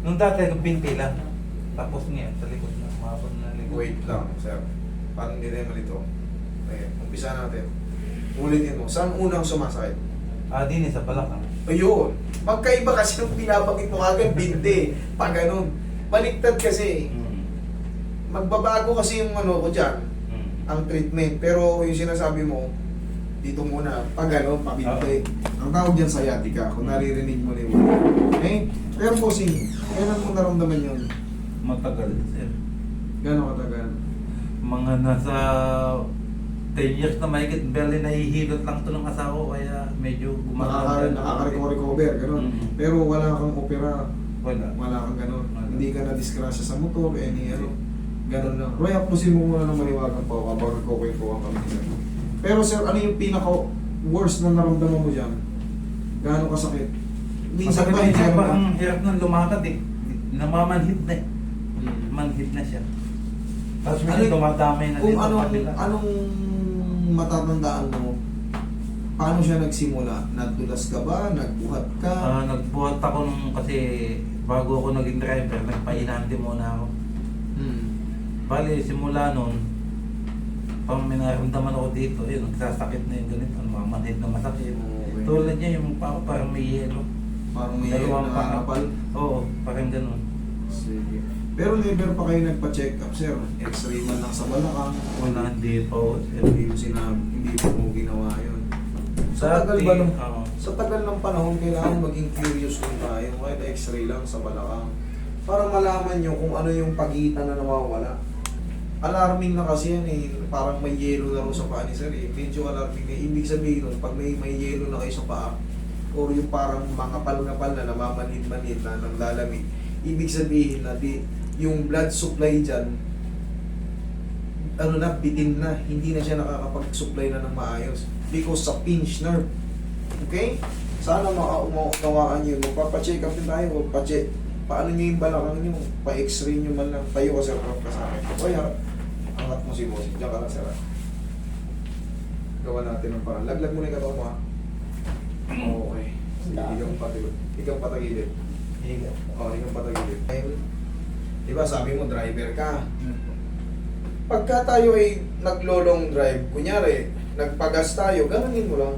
Nung dati, binti lang. Tapos niya, sa likod na, umabot na likod. Wait lang, sir. Parang hindi na malito. Okay, umpisa natin. Ulitin mo. Saan unang sumasakit? Din sa balakang. Ayun. Magkaiba kasi yung pinapakit mo agad, binte. Pag ganun. Baliktad kasi. Magbabago kasi yung ano ko dyan, ang treatment. Pero yung sinasabi mo, dito muna, pag ano, pabinte. Ang tawag dyan sciatica, kung naririnig mo na yun. Okay? Pero po, kailan mo naramdaman yun? Matagal, sir. Gano'ng katagal? Mga nasa 10 years na mahigit, barely nahihilot lang to ng asawa ko, kaya medyo gumaganda. Nakaka-recover, gano'n. Pero wala kang opera, Wala. kang gano'n. Wala. Hindi ka na-disgrasya sa motor, ano. Gano'n lang. Roy, apusin mo muna ng maliwagang pa habang nagkukwentuhan kami. Pero sir, ano yung pinaka-worst na naramdaman mo dyan? Gaano kasakit? Minsan ba, Masakit hindi siya, ka parang hirap nang lumakad eh. Namamanhid na eh. Hmm. Manhid na siya. Tapos minsan dumadamay na Kung dito anong, kabila. anong matatandaan mo, paano siya nagsimula? Nagdulas ka ba? Nagbuhat ka? Nagbuhat ako nung kasi bago ako naging driver, nagpainante muna ako. Hmm. Bali, simula nun, pang may naramdaman ako dito, yun, nagsasakit na yung ganito, mamanhid na masakit. Okay. Tulad niya, yung mukha ko parang may yelo. Parang may Dalawang paa. nakakapal. Oo, parang ganun. Sige. Pero never pa kayo nagpa-check up, sir. X-ray man lang sa balakang. Wala, hindi pa ako. Hindi mo sinabi, hindi mo ginawa yun. Sa tagal Dati, ba nung, oo. sa tagal ng panahon, kailangan maging curious din tayo. Kahit X-ray lang sa balakang. Para malaman nyo kung ano yung pagitan na nawawala. Alarming na kasi yan eh. Parang may yelo na rin sa paa ni sir eh. Medyo alarming na. Ibig sabihin nun, pag may yelo na kayo sa paa, or yung parang mga pal na namamanid-manid na ng lalamig, ibig sabihin na yung blood supply dyan, ano na, bitin na. Hindi na siya nakakapag-supply na ng maayos. Because sa pinch nerve. Okay? Sana maunawaan nyo. Magpapacheck up din tayo. Paano nyo yung balakang nyo? Pa-x-ray nyo man lang. Tayo ka sir, harap ka sa akin. O yan, angat mo si bossing. Diyan ka lang sir. Gawa natin ng parang. Laglag mo na yung katawan mo ha. Okay. Ikang patagilid. Ikang patagilid. Diba sabi mo driver ka. Pagka tayo ay naglolong drive, kunyari, nagpagas tayo, ganonin mo lang.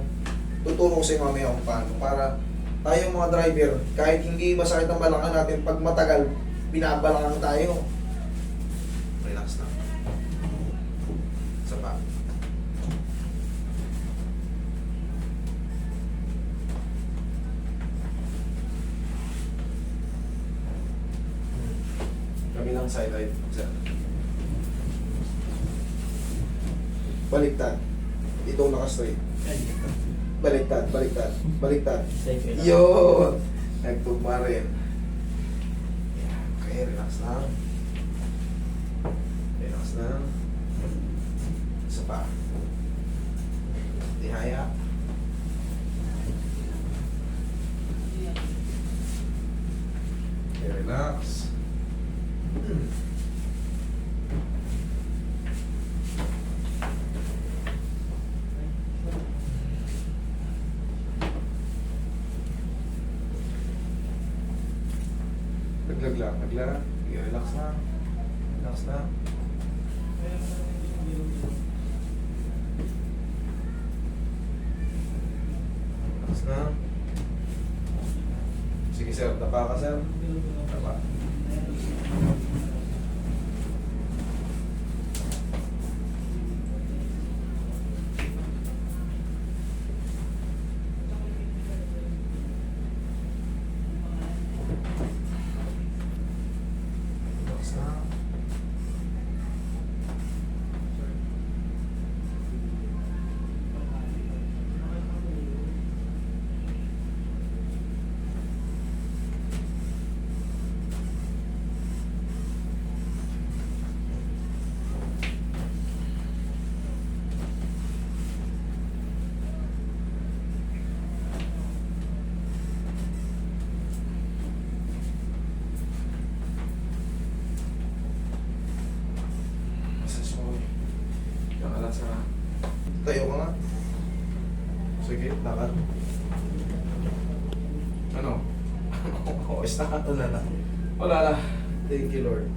Tuturo ko sa mamaya kung paano. Para tayong mga driver, kahit hindi masakit ang balakang natin, pag matagal, binabalakang tayo. Relax na. Isa pa. Kabilang side eye. Baliktad. Itong naka-straight. Baliktad. Yun! Nagtugma rin. Okay, relax lang. Relax lang. Isa pa. Tihaya. Okay, relax. Naglag. Relax lang. Relax lang. Relax lang. Sige sir, tapa ka sir. Tapa. Relax lang. Tayo ka nga. Sige, lakad. Ano? Okay na. Wala na. Wala na. Thank you, Lord.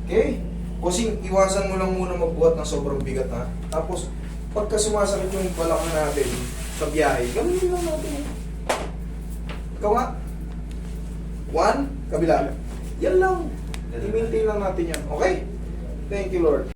Okay? Kasi iwasan mo lang muna magbuhat ng sobrang bigat, ha? Tapos, pagka sumasakit yung balakang natin sa biyahe, gano'n lang natin. Ikaw nga. 1, kabila. Yan lang. I-maintain lang natin yan. Okay? Thank you, Lord.